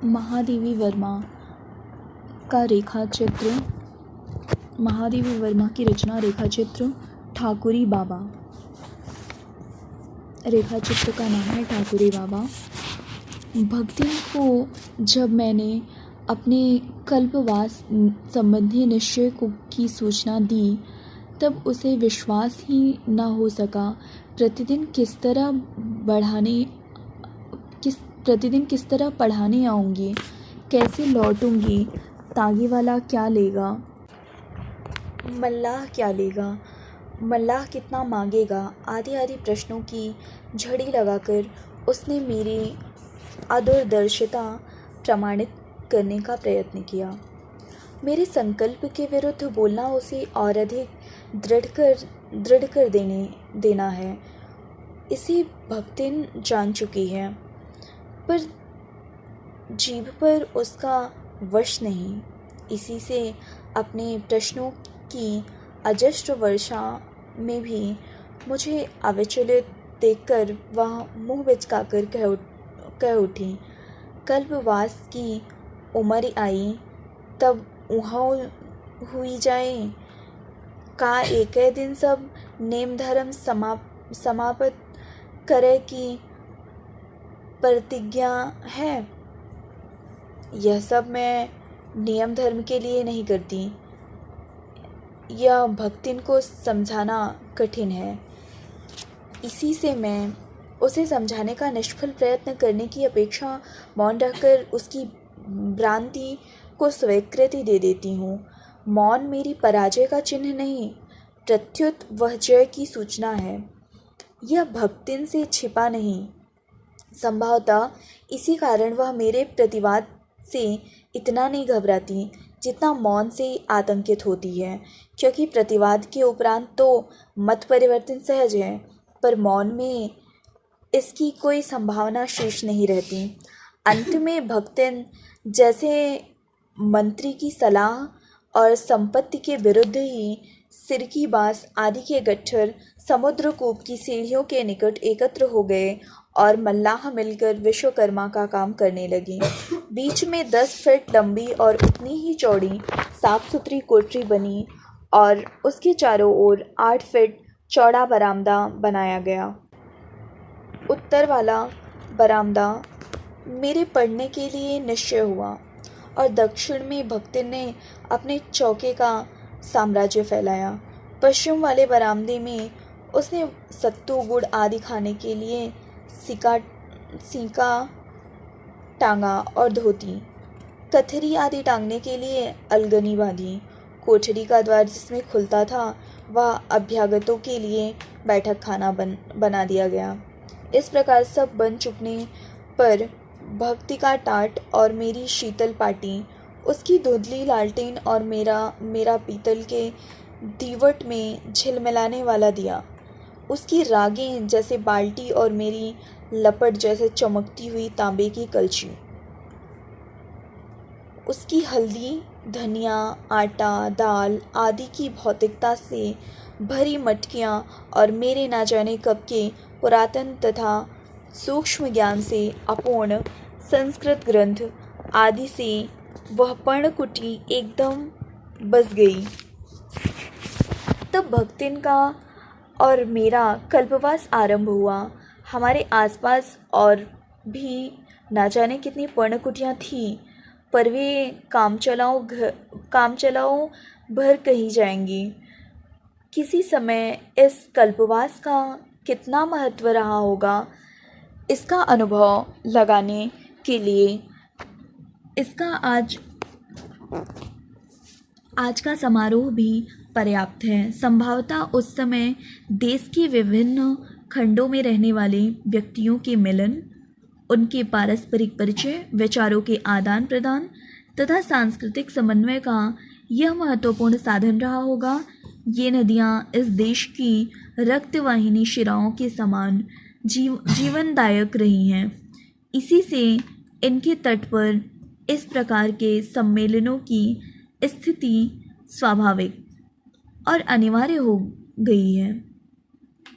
महादेवी वर्मा का रेखाचित्र, महादेवी वर्मा की रचना रेखाचित्र ठाकुरी बाबा। रेखाचित्र का नाम है ठाकुरी बाबा। भक्ति को जब मैंने अपने कल्पवास संबंधी निश्चय की सूचना दी, तब उसे विश्वास ही न हो सका। प्रतिदिन किस तरह पढ़ाने आऊँगी, कैसे लौटूंगी, तागी वाला क्या लेगा, मल्लाह क्या लेगा, मल्लाह कितना मांगेगा, आदि आदि प्रश्नों की झड़ी लगाकर उसने मेरी अदूरदर्शिता प्रमाणित करने का प्रयत्न किया। मेरे संकल्प के विरुद्ध बोलना उसे और अधिक दृढ़ कर देना है। इसे भक्तिन जान चुकी है, पर जीभ पर उसका वश नहीं। इसी से अपने प्रश्नों की अजस्र वर्षा में भी मुझे अविचलित देखकर वह मुँह बिचकाकर कह उठी, कल्पवास की उम्र आई तब ऊहाँ हुई जाए, का एक दिन सब नेम धर्म समाप्त करे की प्रतिज्ञा है। यह सब मैं नियम धर्म के लिए नहीं करती। यह भक्तिन को समझाना कठिन है। इसी से मैं उसे समझाने का निष्फल प्रयत्न करने की अपेक्षा मौन रहकर उसकी भ्रांति को स्वीकृति दे देती हूँ। मौन मेरी पराजय का चिन्ह नहीं, प्रत्युत वह जय की सूचना है। यह भक्तिन से छिपा नहीं। संभवतः इसी कारण वह मेरे प्रतिवाद से इतना नहीं घबराती जितना मौन से आतंकित होती है, क्योंकि प्रतिवाद के उपरांत तो मत परिवर्तन सहज है, पर मौन में इसकी कोई संभावना शेष नहीं रहती। अंत में भक्तिन जैसे मंत्री की सलाह और संपत्ति के विरुद्ध ही सिर की बांस आदि के गट्ठर समुद्रकूप की सीढ़ियों के निकट एकत्र हो गए और मल्लाह मिलकर विश्वकर्मा का काम करने लगी। बीच में 10 फीट लंबी और उतनी ही चौड़ी साफ सुथरी कोठरी बनी और उसके चारों ओर 8 फीट चौड़ा बरामदा बनाया गया। उत्तर वाला बरामदा मेरे पढ़ने के लिए निश्चय हुआ और दक्षिण में भक्तिन ने अपने चौके का साम्राज्य फैलाया। पश्चिम वाले बरामदे में उसने सत्तू गुड़ आदि खाने के लिए सीका टांगा और धोती, कथरी आदि टांगने के लिए अलगनी बांधी। कोठरी का द्वार जिसमें खुलता था वह अभ्यागतों के लिए बैठक खाना बना दिया गया। इस प्रकार सब बन चुकने पर भक्ति का टाट और मेरी शीतल पाटी, उसकी धुंधली लालटेन और मेरा पीतल के दीवट में झिलमिलाने वाला दिया, उसकी रागें जैसे बाल्टी और मेरी लपट जैसे चमकती हुई तांबे की कलछी, उसकी हल्दी, धनिया, आटा, दाल आदि की भौतिकता से भरी मटकियाँ और मेरे ना जाने कब के पुरातन तथा सूक्ष्म ज्ञान से अपूर्ण संस्कृत ग्रंथ आदि से वह पर्णकुटी एकदम बस गई। तब भक्तिन का और मेरा कल्पवास आरंभ हुआ। हमारे आसपास और भी ना जाने कितनी पर्णकुटियाँ थीं, पर वे काम चलाओ भर कही जाएंगी। किसी समय इस कल्पवास का कितना महत्व रहा होगा, इसका अनुभव लगाने के लिए इसका आज का समारोह भी पर्याप्त है। संभवतः उस समय देश के विभिन्न खंडों में रहने वाले व्यक्तियों के मिलन, उनके पारस्परिक परिचय, विचारों के आदान प्रदान तथा सांस्कृतिक समन्वय का यह महत्वपूर्ण साधन रहा होगा। ये नदियाँ इस देश की रक्तवाहिनी शिराओं के समान जीवनदायक रही हैं। इसी से इनके तट पर इस प्रकार के सम्मेलनों की स्थिति स्वाभाविक और अनिवार्य हो गई है।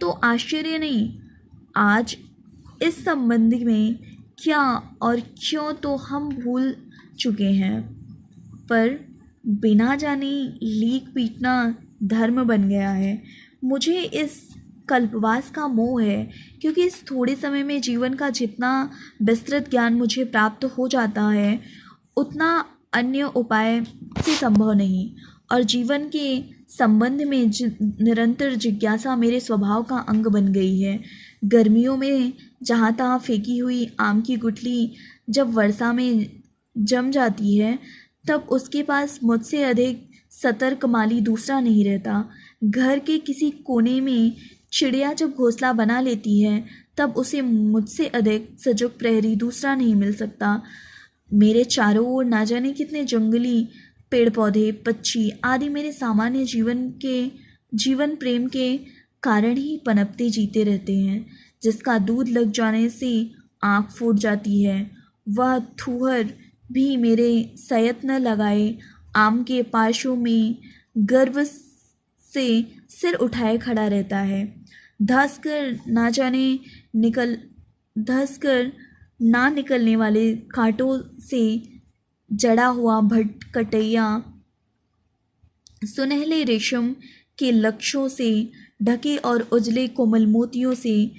तो आश्चर्य नहीं, आज इस संबंध में क्या और क्यों तो हम भूल चुके हैं, पर बिना जाने लीक पीटना धर्म बन गया है। मुझे इस कल्पवास का मोह है, क्योंकि इस थोड़े समय में जीवन का जितना विस्तृत ज्ञान मुझे प्राप्त हो जाता है उतना अन्य उपाय से संभव नहीं, और जीवन के संबंध में निरंतर जिज्ञासा मेरे स्वभाव का अंग बन गई है। गर्मियों में जहाँ तहाँ फेंकी हुई आम की गुठली जब वर्षा में जम जाती है, तब उसके पास मुझसे अधिक सतर्क माली दूसरा नहीं रहता। घर के किसी कोने में चिड़िया जब घोंसला बना लेती है, तब उसे मुझसे अधिक सजग प्रहरी दूसरा नहीं मिल सकता। मेरे चारों ओर ना जाने कितने जंगली पेड़ पौधे, पक्षी आदि मेरे सामान्य जीवन प्रेम के कारण ही पनपते जीते रहते हैं। जिसका दूध लग जाने से आँख फूट जाती है, वह थूहर भी मेरे सयत्न लगाए आम के पाशों में गर्व से सिर उठाए खड़ा रहता है। धंस कर ना निकलने वाले कांटों से जड़ा हुआ भटकटैया सुनहले रेशम के लक्षों से ढके और उजले कोमल मोतियों से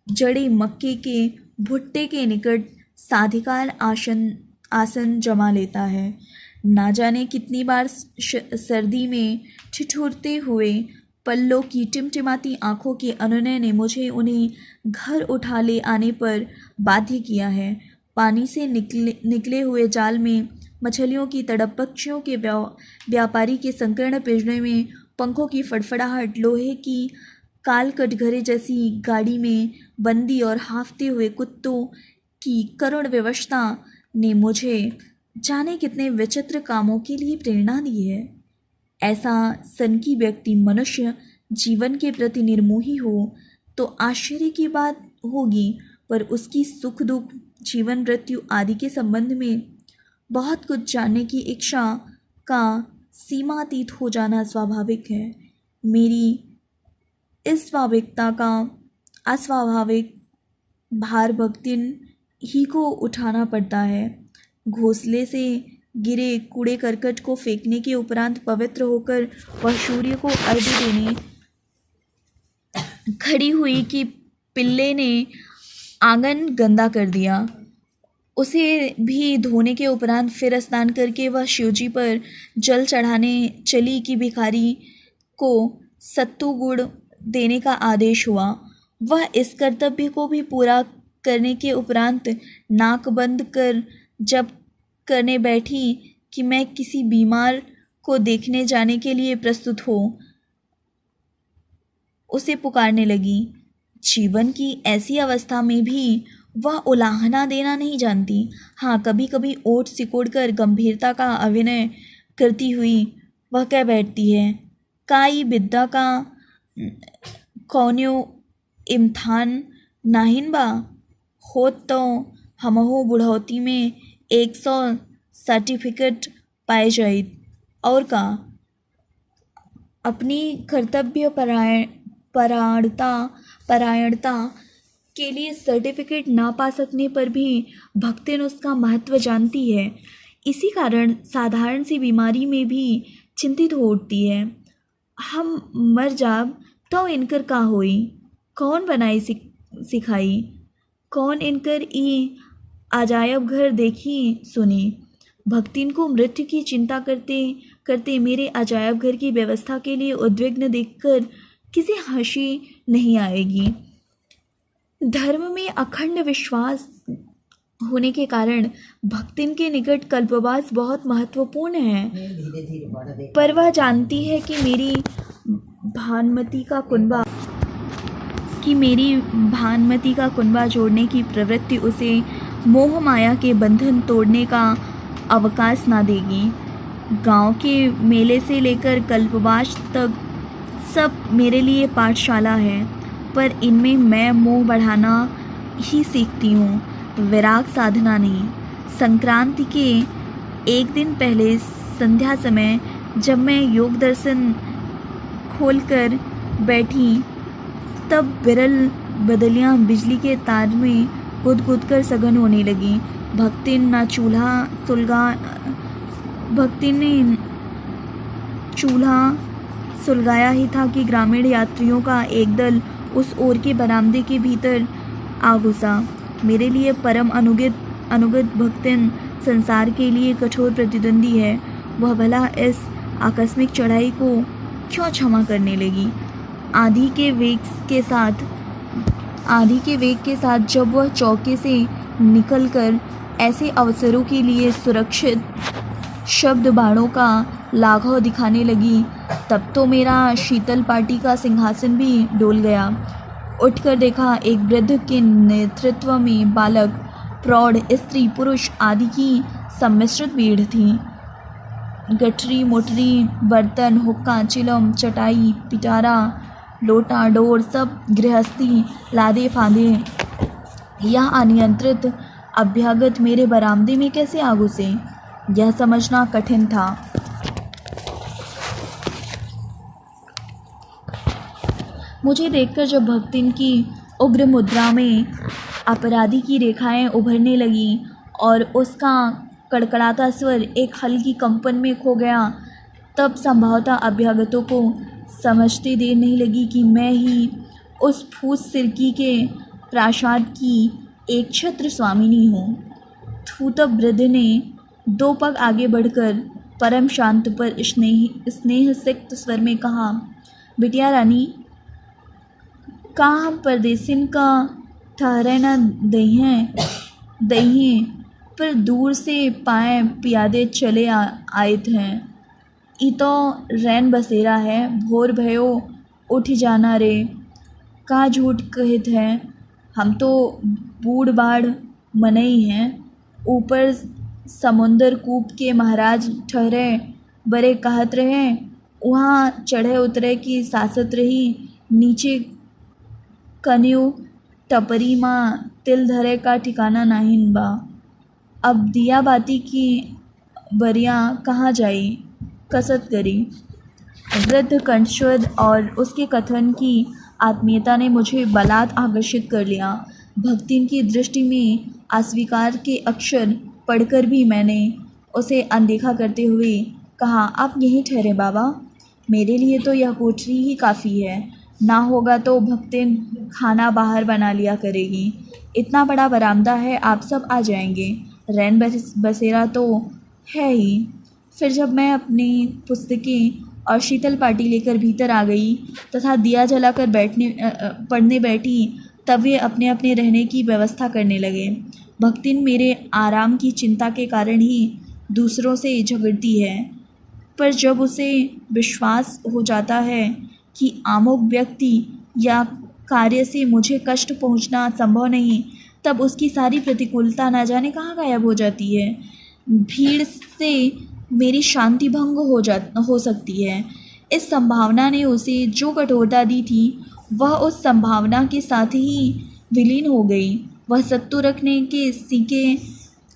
जड़े मक्के के भुट्टे के निकट साधिकार आसन जमा लेता है। ना जाने कितनी बार सर्दी में ठिठुरते हुए पल्लों की टिमटिमाती आंखों के अनुनय ने मुझे उन्हें घर उठा ले आने पर बाध्य किया है। पानी से निकले हुए जाल में मछलियों की तड़प, पक्षियों के व्यापारी के संकीर्ण पिंजरे में पंखों की फड़फड़ाहट, लोहे की काल कटघरे जैसी गाड़ी में बंदी और हांफते हुए कुत्तों की करुण व्यवस्था ने मुझे जाने कितने विचित्र कामों के लिए प्रेरणा दी है। ऐसा सनकी व्यक्ति मनुष्य जीवन के प्रति निर्मोही हो तो आश्चर्य की बात होगी, पर उसकी सुख दुख, जीवन मृत्यु आदि के संबंध में बहुत कुछ जानने की इच्छा का सीमातीत हो जाना स्वाभाविक है। मेरी इस स्वाभाविकता का अस्वाभाविक भार भक्तिन ही को उठाना पड़ता है। घोंसले से गिरे कूड़े करकट को फेंकने के उपरांत पवित्र होकर वह सूर्य को अर्घ्य देने खड़ी हुई कि पिल्ले ने आंगन गंदा कर दिया। उसे भी धोने के उपरांत फिर स्नान करके वह शिवजी पर जल चढ़ाने चली कि भिखारी को सत्तू गुड़ देने का आदेश हुआ। वह इस कर्तव्य को भी पूरा करने के उपरांत नाक बंद कर जब करने बैठी कि मैं किसी बीमार को देखने जाने के लिए प्रस्तुत हो, उसे पुकारने लगी। जीवन की ऐसी अवस्था में भी वह उलाहना देना नहीं जानती। हाँ, कभी कभी ओठ सिकोड़कर गंभीरता का अभिनय करती हुई वह कह बैठती है, काई बिद्दा का कौन्यो इम्तिहान नाहिन बा, होत तो हमहु बुढ़ौती में 100 सर्टिफिकेट पाए जाए। और का अपनी कर्तव्य परायणता के लिए सर्टिफिकेट ना पा सकने पर भी भक्तिन उसका महत्व जानती है। इसी कारण साधारण सी बीमारी में भी चिंतित हो उठती है। हम मर जाब तो इनकर का होई, कौन बनाई सिखाई, कौन इनकर ई अजायब घर देखी सुनी। भक्तिन को मृत्यु की चिंता करते करते मेरे अजायब घर की व्यवस्था के लिए उद्विग्न देखकर किसी हंसी नहीं आएगी। धर्म में अखंड विश्वास होने के कारण भक्तिन के निकट कल्पवास बहुत महत्वपूर्ण है, पर वह जानती है कि मेरी भानमती का कुनबा जोड़ने की प्रवृत्ति उसे मोह माया के बंधन तोड़ने का अवकाश ना देगी। गांव के मेले से लेकर कल्पवास तक सब मेरे लिए पाठशाला है, पर इनमें मैं मोह बढ़ाना ही सीखती हूँ, विराग साधना नहीं। संक्रांति के एक दिन पहले संध्या समय जब मैं योग दर्शन खोलकर बैठी, तब विरल बदलियाँ बिजली के तार में गुदगुद कर सघन होने लगी। भक्तिन ने चूल्हा सुलगाया ही था कि ग्रामीण यात्रियों का एक दल उस ओर के बरामदे के भीतर आ घुसा। मेरे लिए परम अनुगत भक्तिन संसार के लिए कठोर प्रतिद्वंदी है। वह भला इस आकस्मिक चढ़ाई को क्यों क्षमा करने लगी? आंधी के वेग के साथ जब वह चौके से निकलकर ऐसे अवसरों के लिए सुरक्षित शब्द बाणों का लाघव दिखाने लगी, तब तो मेरा शीतल पाटी का सिंहासन भी डोल गया। उठकर देखा, एक वृद्ध के नेतृत्व में बालक, प्रौढ़, स्त्री, पुरुष आदि की सम्मिश्रित भीड़ थी। गठरी मोटरी, बर्तन, हुक्का, चिलम, चटाई, पिटारा, लोटा, डोर, सब गृहस्थी लादे फादे यह अनियंत्रित अभ्यागत मेरे बरामदे में कैसे आ घुसे, यह समझना कठिन था। मुझे देखकर जब भक्तिन की उग्र मुद्रा में अपराधी की रेखाएं उभरने लगीं और उसका कड़कड़ाता स्वर एक हल्की कंपन में खो गया, तब संभवतः अभ्यागतों को समझते देर नहीं लगी कि मैं ही उस फूस सिरकी के प्रासाद की एक छत्र स्वामिनी हूँ। थूतब वृद्ध ने 2 पग आगे बढ़कर परम शांत पर स्नेह सिक्त स्वर में कहा, बिटिया रानी, का हम परदेसिन का ठहरे न दही पर दूर से पाए पियादे चले आयत हैं। ई तो रैन बसेरा है, भोर भयो उठ जाना रे, का झूठ कहत है। हम तो बूढ़ बाढ़ मनई हैं, ऊपर समुंदर कूप के महाराज ठहरे बरे कहत रहे, वहाँ चढ़े उतरे की सासत रही, नीचे कन्यू टपरी माँ तिल धरे का ठिकाना नाहिन बा। अब दिया बाती की बरियाँ कहाँ जाई, कसत करी। वृद्ध कंठस्वर और उसके कथन की आत्मीयता ने मुझे बलात् आकर्षित कर लिया। भक्तिन की दृष्टि में अस्वीकार के अक्षर पढ़कर भी मैंने उसे अनदेखा करते हुए कहा, आप यहीं ठहरे बाबा, मेरे लिए तो यह कोठरी ही काफ़ी है, ना होगा तो भक्तिन खाना बाहर बना लिया करेगी। इतना बड़ा बरामदा है, आप सब आ जाएंगे, रैन बसेरा तो है ही। फिर जब मैं अपनी पुस्तकें और शीतल पाटी लेकर भीतर आ गई तथा दिया जलाकर पढ़ने बैठी, तब वे अपने अपने रहने की व्यवस्था करने लगे। भक्तिन मेरे आराम की चिंता के कारण ही दूसरों से झगड़ती है, पर जब उसे विश्वास हो जाता है कि आमुक व्यक्ति या कार्य से मुझे कष्ट पहुंचना संभव नहीं, तब उसकी सारी प्रतिकूलता न जाने कहाँ गायब हो जाती है। भीड़ से मेरी शांति भंग हो सकती है। इस संभावना ने उसे जो कठोरता दी थी, वह उस संभावना के साथ ही विलीन हो गई। वह सत्तू रखने के सीके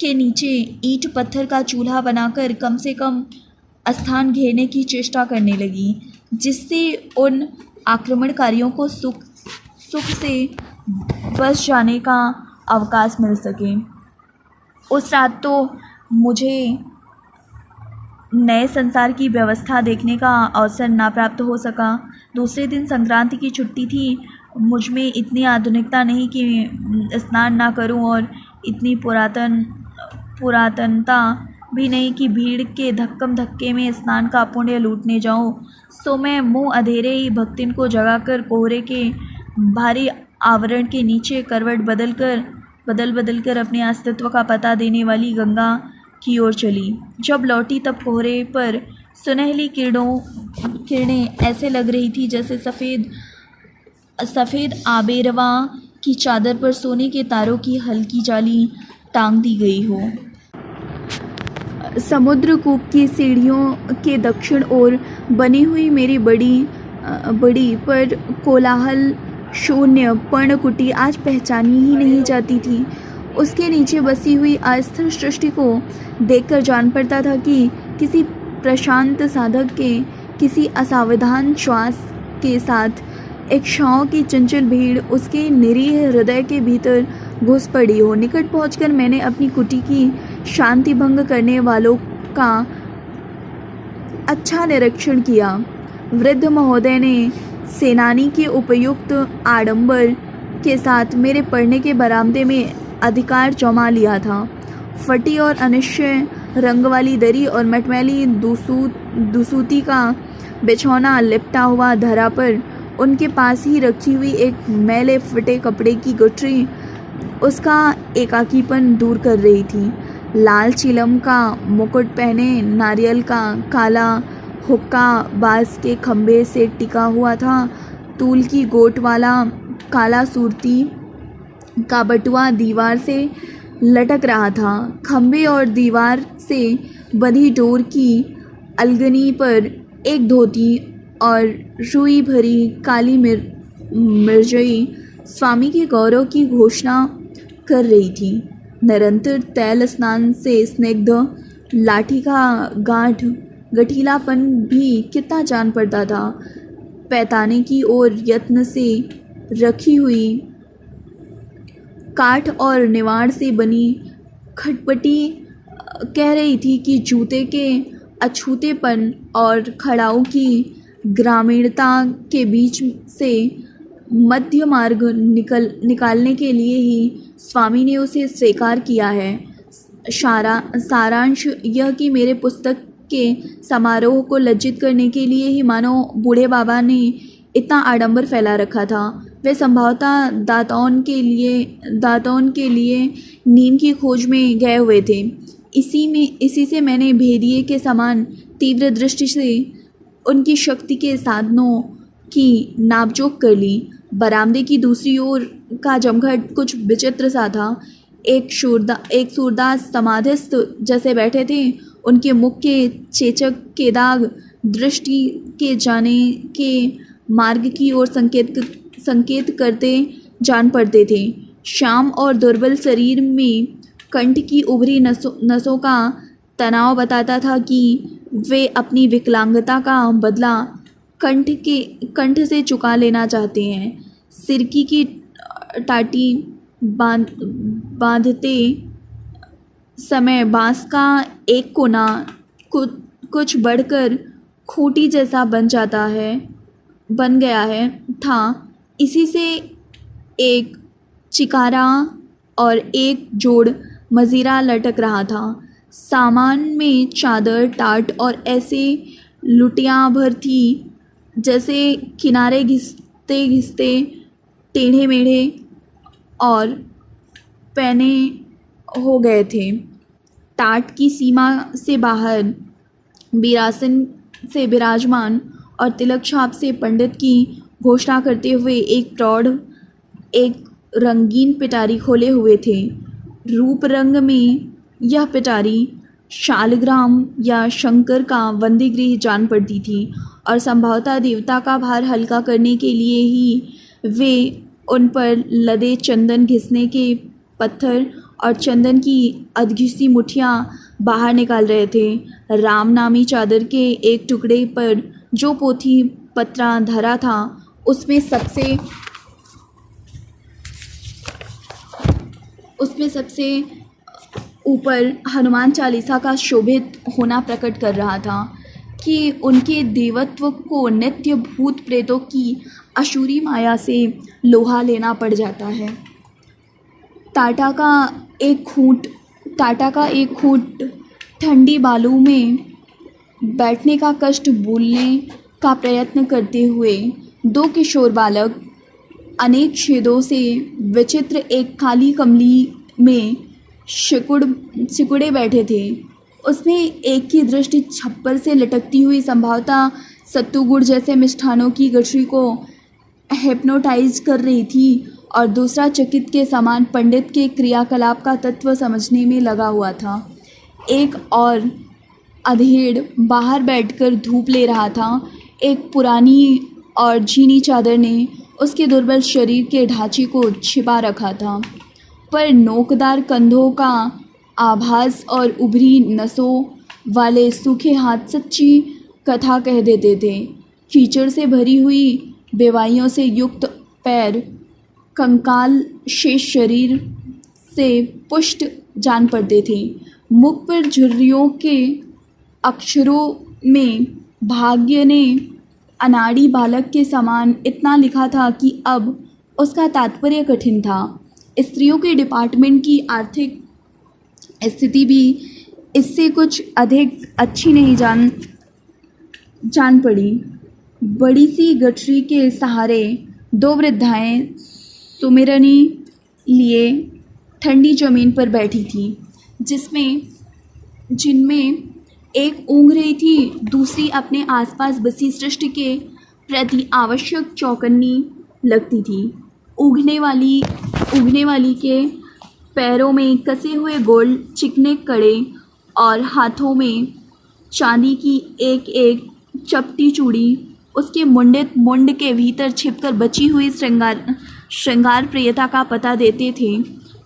के नीचे ईंट पत्थर का चूल्हा बनाकर कम से कम स्थान घेरने की चेष्टा करने लगी, जिससे उन आक्रमणकारियों को सुख से बच जाने का अवकाश मिल सके। उस रात तो मुझे नए संसार की व्यवस्था देखने का अवसर ना प्राप्त हो सका। दूसरे दिन संक्रांति की छुट्टी थी। मुझ में इतनी आधुनिकता नहीं कि स्नान ना करूं और इतनी पुरातनता भी नहीं कि भीड़ के धक्कम धक्के में स्नान का पुण्य लूटने जाऊं। सो मैं मुँह अधेरे ही भक्तिन को जगाकर कोहरे के भारी आवरण के नीचे करवट बदल कर अपने अस्तित्व का पता देने वाली गंगा की ओर चली। जब लौटी तब कोहरे पर सुनहली किरणें ऐसे लग रही थी जैसे सफ़ेद आबेरवा की चादर पर सोने के तारों की हल्की जाली टांग दी गई हो। समुद्र कूप की सीढ़ियों के दक्षिण ओर बनी हुई मेरी बड़ी पर कोलाहल शून्य पर्णकुटी आज पहचानी ही नहीं जाती थी। उसके नीचे बसी हुई अस्थिर सृष्टि को देखकर जान पड़ता था कि किसी प्रशांत साधक के किसी असावधान श्वास के साथ इच्छाओं की चंचल भीड़ उसके निरीह हृदय के भीतर घुस पड़ी हो। निकट पहुंचकर मैंने अपनी कुटी की शांति भंग करने वालों का अच्छा निरीक्षण किया। वृद्ध महोदय ने सेनानी के उपयुक्त आडंबर के साथ मेरे पढ़ने के बरामदे में अधिकार जमा लिया था। फटी और अनिश्चय रंग वाली दरी और मटमैली दुसूती का बिछौना लिपटा हुआ धरा पर उनके पास ही रखी हुई एक मैले फटे कपड़े की गठरी उसका एकाकीपन दूर कर रही थी। लाल चिलम का मुकुट पहने नारियल का काला हुक्का बांस के खंभे से टिका हुआ था। तूल की गोट वाला काला सूरती का बटुआ दीवार से लटक रहा था। खंभे और दीवार से बंधी डोर की अलगनी पर एक धोती और रुई भरी काली मिर्जई स्वामी के गौरव की घोषणा कर रही थी। निरंतर तैल स्नान से स्निग्ध लाठी का गठीलापन भी कितना जान पड़ता था। पैताने की ओर यत्न से रखी हुई काठ और निवाड़ से बनी खटपटी कह रही थी कि जूते के अछूतेपन और खड़ाऊ की ग्रामीणता के बीच से मध्य मार्ग निकालने के लिए ही स्वामी ने उसे स्वीकार किया है। सारांश यह कि मेरे पुस्तक के समारोह को लज्जित करने के लिए ही मानो बूढ़े बाबा ने इतना आडंबर फैला रखा था। वे संभवतः दातौन के लिए नीम की खोज में गए हुए थे। इसी से मैंने भेदिए के समान तीव्र दृष्टि से उनकी शक्ति के साधनों की नापजोक कर ली। बरामदे की दूसरी ओर का जमघट कुछ विचित्र सा था। एक सूरदास समाधिस्थ जैसे बैठे थे। उनके मुख के चेचक के दाग दृष्टि के जाने के मार्ग की ओर संकेत करते जान पड़ते थे। श्याम और दुर्बल शरीर में कंठ की उभरी नसों का तनाव बताता था कि वे अपनी विकलांगता का बदला कंठ से चुका लेना चाहते हैं। सिरकी की टाटी बांधते समय बांस का एक कोना कुछ बढ़कर खूंटी जैसा बन गया था। इसी से एक चिकारा और एक जोड़ मजीरा लटक रहा था। सामान में चादर टाट और ऐसे लुटियाँ भर थी जैसे किनारे घिसते टेढ़े मेढ़े और पैने हो गए थे। टाट की सीमा से बाहर बिरासन से विराजमान और तिलक छाप से पंडित की घोषणा करते हुए एक प्रौढ़ एक रंगीन पिटारी खोले हुए थे। रूप रंग में यह पिटारी शालग्राम या शंकर का वंदीगृह जान पड़ती थी और संभवतः देवता का भार हल्का करने के लिए ही वे उन पर लदे चंदन घिसने के पत्थर और चंदन की अधघिसी मुठियाँ बाहर निकाल रहे थे। राम नामी चादर के एक टुकड़े पर जो पोथी पत्रा धरा था उसमें सबसे ऊपर हनुमान चालीसा का शोभित होना प्रकट कर रहा था कि उनके देवत्व को नित्य भूत प्रेतों की अशूरी माया से लोहा लेना पड़ जाता है। टाटा का एक खूंट ठंडी बालू में बैठने का कष्ट भूलने का प्रयत्न करते हुए दो किशोर बालक अनेक छेदों से विचित्र एक काली कमली में सिकुड़े बैठे थे। उसमें एक की दृष्टि छप्पर से लटकती हुई संभवतः सत्तू गुड़ जैसे मिष्ठानों की गठरी को हिप्नोटाइज कर रही थी और दूसरा चकित के समान पंडित के क्रियाकलाप का तत्व समझने में लगा हुआ था। एक और अधेड़ बाहर बैठकर धूप ले रहा था। एक पुरानी और झीनी चादर ने उसके दुर्बल शरीर के ढांचे को छिपा रखा था, पर नोकदार कंधों का आभास और उभरी नसों वाले सूखे हाथ सच्ची कथा कह देते थे। कीचड़ से भरी हुई बेवाइयों से युक्त पैर, कंकाल शेष शरीर से पुष्ट जान पड़ते थे। मुख पर झुर्रियों के अक्षरों में भाग्य ने अनाड़ी बालक के समान इतना लिखा था कि अब उसका तात्पर्य कठिन था। स्त्रियों के डिपार्टमेंट की आर्थिक स्थिति भी इससे कुछ अधिक अच्छी नहीं जान पड़ी। बड़ी सी गठरी के सहारे दो वृद्धाएं सुमिरनी लिए ठंडी जमीन पर बैठी थी, जिनमें एक ऊँघ रही थी, दूसरी अपने आसपास बसी सृष्टि के प्रति आवश्यक चौकन्नी लगती थी। उगने वाली के पैरों में कसे हुए गोल चिकने कड़े और हाथों में चांदी की एक एक चपटी चूड़ी उसके मुंड के भीतर छिपकर बची हुई श्रृंगार प्रियता का पता देते थे।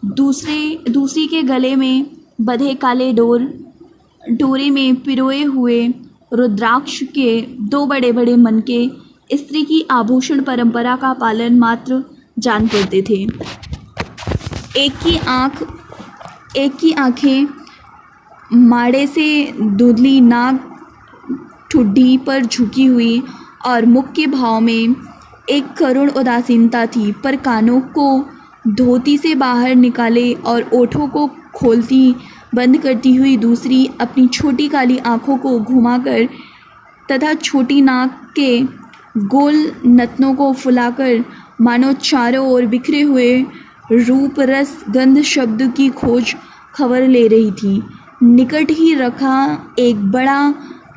दूसरी के गले में बंधे काले डोरे में पिरोए हुए रुद्राक्ष के दो बड़े बड़े मनके स्त्री की आभूषण परंपरा का पालन मात्र जान पड़ते थे। एक की आंखें माड़े से धुंधली नाक ठुड्डी पर झुकी हुई और मुख के भाव में एक करुण उदासीनता थी, पर कानों को धोती से बाहर निकाले और ओठों को खोलती बंद करती हुई दूसरी अपनी छोटी काली आंखों को घुमाकर तथा छोटी नाक के गोल नथनों को फुलाकर मानो चारों ओर बिखरे हुए रूप रस गंध शब्द की खोज खबर ले रही थी। निकट ही रखा एक बड़ा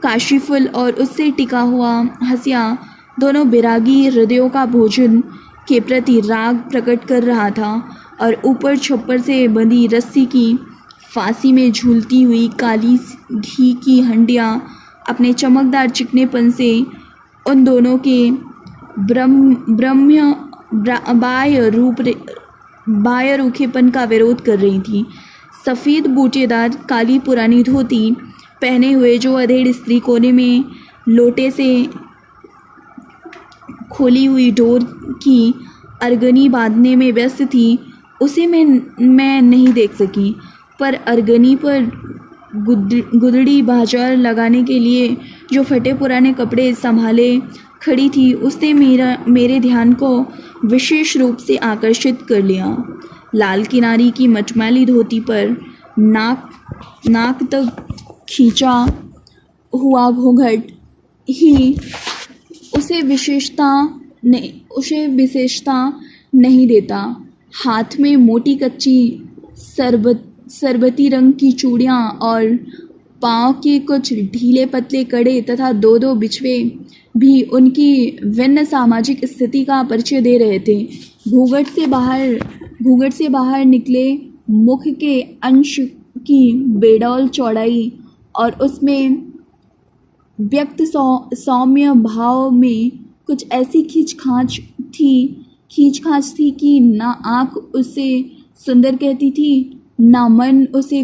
काशीफल और उससे टिका हुआ हंसिया दोनों बिरागी हृदयों का भोजन के प्रति राग प्रकट कर रहा था, और ऊपर छप्पर से बंधी रस्सी की फांसी में झूलती हुई काली घी की हंडियाँ अपने चमकदार चिकनेपन से उन दोनों के बाह्य रूखेपन का विरोध कर रही थी। सफ़ेद बूटेदार काली पुरानी धोती पहने हुए जो अधेड़ स्त्री कोने में लोटे से खोली हुई डोर की अर्गनी बांधने में व्यस्त थी, उसे मैं नहीं देख सकी, पर अर्गनी पर गुदड़ी बाजार लगाने के लिए जो फटे पुराने कपड़े संभाले खड़ी थी, उसने मेरे ध्यान को विशेष रूप से आकर्षित कर लिया। लाल किनारी की मटमैली धोती पर नाक तक खींचा हुआ घूंघट ही उसे विशेषता नहीं देता। हाथ में मोटी कच्ची सरबती रंग की चूड़ियाँ और पाँव के कुछ ढीले पतले कड़े तथा दो बिछवे भी उनकी भिन्न सामाजिक स्थिति का परिचय दे रहे थे। घूंघट से बाहर निकले मुख के अंश की बेडौल चौड़ाई और उसमें व्यक्त सौम्य भाव में कुछ ऐसी खींचखांच थी कि ना आँख उसे सुंदर कहती थी, ना मन उसे